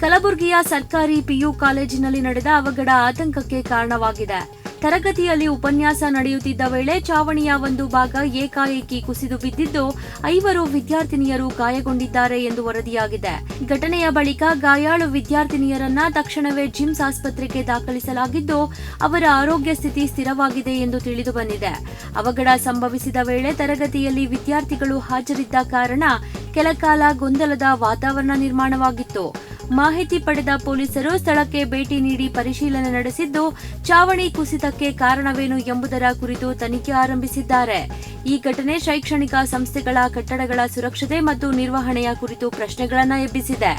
ಕಲಬುರಗಿಯ ಸರ್ಕಾರಿ ಪಿಯು ಕಾಲೇಜಿನಲ್ಲಿ ನಡೆದ ಅವಘಡ ಆತಂಕಕ್ಕೆ ಕಾರಣವಾಗಿದೆ. ತರಗತಿಯಲ್ಲಿ ಉಪನ್ಯಾಸ ನಡೆಯುತ್ತಿದ್ದ ವೇಳೆ ಚಾವಣಿಯ ಒಂದು ಭಾಗ ಏಕಾಏಕಿ ಕುಸಿದು ಬಿದ್ದಿದ್ದು 5 ವಿದ್ಯಾರ್ಥಿನಿಯರು ಗಾಯಗೊಂಡಿದ್ದಾರೆ ಎಂದು ವರದಿಯಾಗಿದೆ. ಘಟನೆಯ ಬಳಿಕ ಗಾಯಾಳು ವಿದ್ಯಾರ್ಥಿನಿಯರನ್ನ ತಕ್ಷಣವೇ ಜಿಮ್ಸ್ ಆಸ್ಪತ್ರೆಗೆ ದಾಖಲಿಸಲಾಗಿದ್ದು ಅವರ ಆರೋಗ್ಯ ಸ್ಥಿತಿ ಸ್ಥಿರವಾಗಿದೆ ಎಂದು ತಿಳಿದು ಬಂದಿದೆ. ಅವಘಡ ಸಂಭವಿಸಿದ ವೇಳೆ ತರಗತಿಯಲ್ಲಿ ವಿದ್ಯಾರ್ಥಿಗಳು ಹಾಜರಿದ್ದ ಕಾರಣ ಕೆಲಕಾಲ ಗೊಂದಲದ ವಾತಾವರಣ ನಿರ್ಮಾಣವಾಗಿತ್ತು. ಮಾಹಿತಿ ಪಡೆದ ಪೊಲೀಸರು ಸ್ಥಳಕ್ಕೆ ಭೇಟಿ ನೀಡಿ ಪರಿಶೀಲನೆ ನಡೆಸಿದ್ದು ಚಾವಣಿ ಕುಸಿತಕ್ಕೆ ಕಾರಣವೇನು ಎಂಬುದರ ಕುರಿತು ತನಿಖೆ ಆರಂಭಿಸಿದ್ದಾರೆ. ಈ ಘಟನೆ ಶೈಕ್ಷಣಿಕ ಸಂಸ್ಥೆಗಳ ಕಟ್ಟಡಗಳ ಸುರಕ್ಷತೆ ಮತ್ತು ನಿರ್ವಹಣೆಯ ಕುರಿತು ಪ್ರಶ್ನೆಗಳನ್ನು ಎಬ್ಬಿಸಿದೆ.